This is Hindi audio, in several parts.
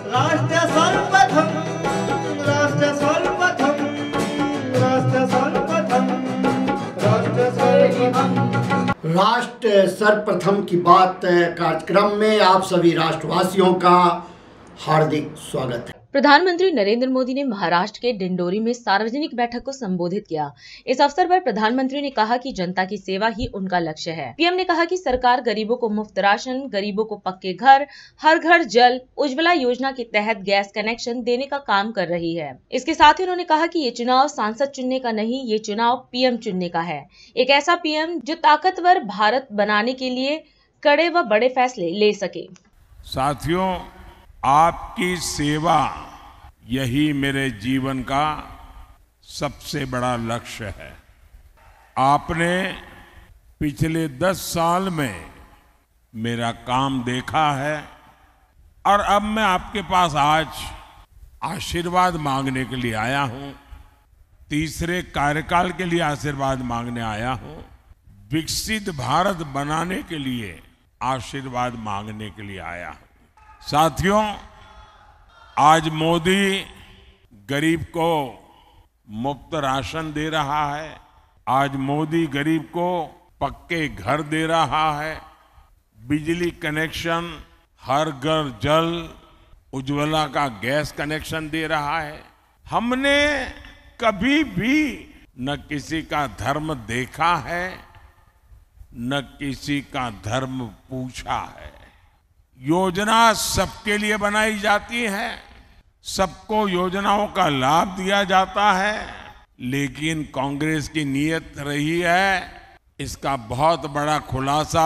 राष्ट्र सर्वप्रथम, राष्ट्र सर्वप्रथम, राष्ट्र सर्वप्रथम, राष्ट्र सर्वप्रथम। राष्ट्र सर्वप्रथम की बात कार्यक्रम में आप सभी राष्ट्रवासियों का हार्दिक स्वागत है। प्रधानमंत्री नरेंद्र मोदी ने महाराष्ट्र के डिंडोरी में सार्वजनिक बैठक को संबोधित किया। इस अवसर पर प्रधानमंत्री ने कहा कि जनता की सेवा ही उनका लक्ष्य है। पीएम ने कहा कि सरकार गरीबों को मुफ्त राशन, गरीबों को पक्के घर, हर घर जल, उज्ज्वला योजना के तहत गैस कनेक्शन देने का काम कर रही है। इसके साथ ही उन्होंने कहा कि ये चुनाव सांसद चुनने का नहीं, ये चुनाव पीएम चुनने का है। एक ऐसा पीएम जो ताकतवर भारत बनाने के लिए कड़े व बड़े फैसले ले सके। साथियों, आपकी सेवा यही मेरे जीवन का सबसे बड़ा लक्ष्य है। आपने पिछले 10 साल में मेरा काम देखा है और अब मैं आपके पास आज आशीर्वाद मांगने के लिए आया हूं। तीसरे कार्यकाल के लिए आशीर्वाद मांगने आया हूं। विकसित भारत बनाने के लिए आशीर्वाद मांगने के लिए आया हूं। साथियों, आज मोदी गरीब को मुफ्त राशन दे रहा है। आज मोदी गरीब को पक्के घर दे रहा है, बिजली कनेक्शन, हर घर जल, उज्ज्वला का गैस कनेक्शन दे रहा है। हमने कभी भी न किसी का धर्म देखा है, न किसी का धर्म पूछा है। योजना सबके लिए बनाई जाती है, सबको योजनाओं का लाभ दिया जाता है, लेकिन कांग्रेस की नीयत रही है इसका बहुत बड़ा खुलासा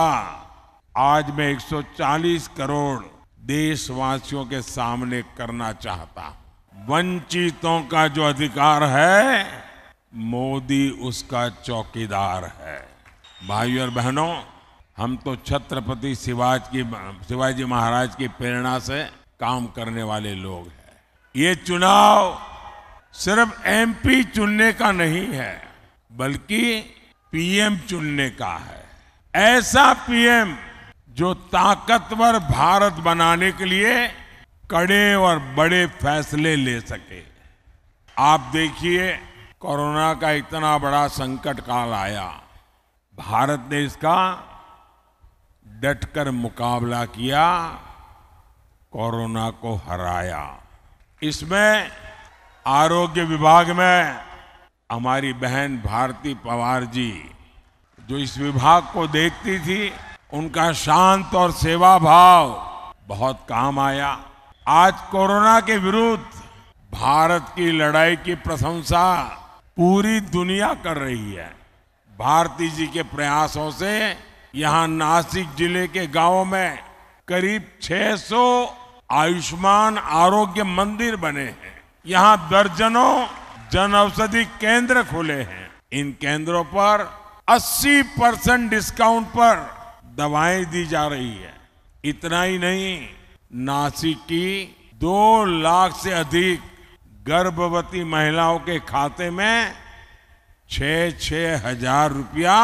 आज मैं 140 करोड़ देशवासियों के सामने करना चाहता हूं। वंचितों का जो अधिकार है, मोदी उसका चौकीदार है। भाइयों और बहनों, हम तो छत्रपति शिवाजी महाराज की प्रेरणा से काम करने वाले लोग हैं। ये चुनाव सिर्फ एमपी चुनने का नहीं है, बल्कि पीएम चुनने का है। ऐसा पीएम जो ताकतवर भारत बनाने के लिए कड़े और बड़े फैसले ले सके। आप देखिए, कोरोना का इतना बड़ा संकट काल आया, भारत ने इसका डटकर मुकाबला किया, कोरोना को हराया। इसमें आरोग्य विभाग में हमारी बहन भारती पवार जी, जो इस विभाग को देखती थी, उनका शांत और सेवा भाव बहुत काम आया। आज कोरोना के विरुद्ध भारत की लड़ाई की प्रशंसा पूरी दुनिया कर रही है। भारती जी के प्रयासों से यहां नासिक जिले के गांवों में करीब 600 आयुष्मान आरोग्य मंदिर बने हैं। यहां दर्जनों जन औषधि केंद्र खुले हैं। इन केंद्रों पर 80% डिस्काउंट पर दवाएं दी जा रही है। इतना ही नहीं, नासिक की 2 लाख से अधिक गर्भवती महिलाओं के खाते में 6-6 हजार रुपया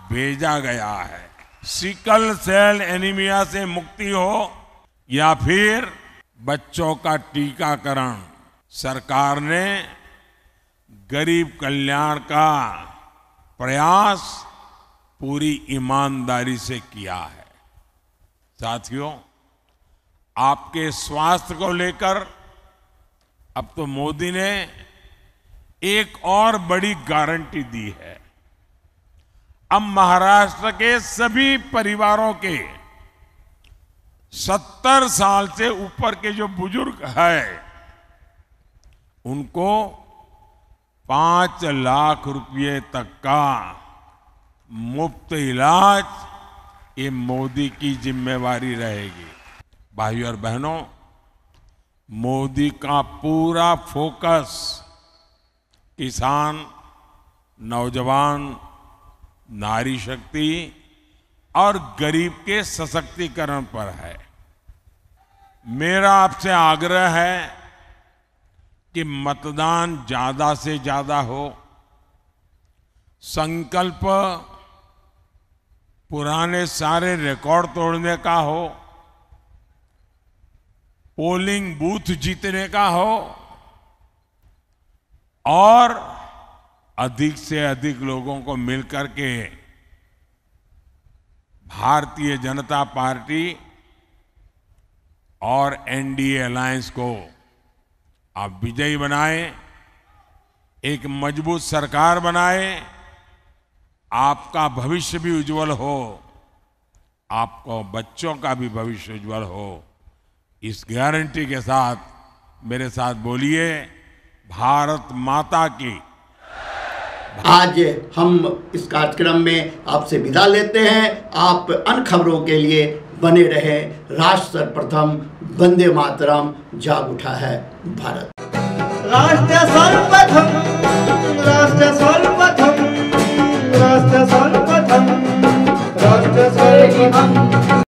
भेजा गया है। सिकल सेल एनीमिया से मुक्ति हो या फिर बच्चों का टीकाकरण, सरकार ने गरीब कल्याण का प्रयास पूरी ईमानदारी से किया है। साथियों, आपके स्वास्थ्य को लेकर अब तो मोदी ने एक और बड़ी गारंटी दी है। अब महाराष्ट्र के सभी परिवारों के 70 साल से ऊपर के जो बुजुर्ग हैं, उनको 5 लाख रुपए तक का मुफ्त इलाज, ये मोदी की जिम्मेवारी रहेगी। भाइयों और बहनों, मोदी का पूरा फोकस किसान, नौजवान, नारी शक्ति और गरीब के सशक्तिकरण पर है। मेरा आपसे आग्रह है कि मतदान ज्यादा से ज्यादा हो। संकल्प पुराने सारे रिकॉर्ड तोड़ने का हो। पोलिंग बूथ जीतने का हो और अधिक से अधिक लोगों को मिलकर के भारतीय जनता पार्टी और एनडीए अलायंस को आप विजयी बनाएं, एक मजबूत सरकार बनाएं, आपका भविष्य भी उज्जवल हो, आपको बच्चों का भी भविष्य उज्जवल हो। इस गारंटी के साथ मेरे साथ बोलिए, भारत माता की। आज हम इस कार्यक्रम में आपसे विदा लेते हैं। आप अन्य खबरों के लिए बने रहे। राष्ट्र सर्वप्रथम, वंदे मातरम, जाग उठा है भारत। राष्ट्र सर्वप्रथम, राष्ट्र सर्वप्रथम, राष्ट्र सर्वप्रथम, राष्ट्र सर्वप्रथम।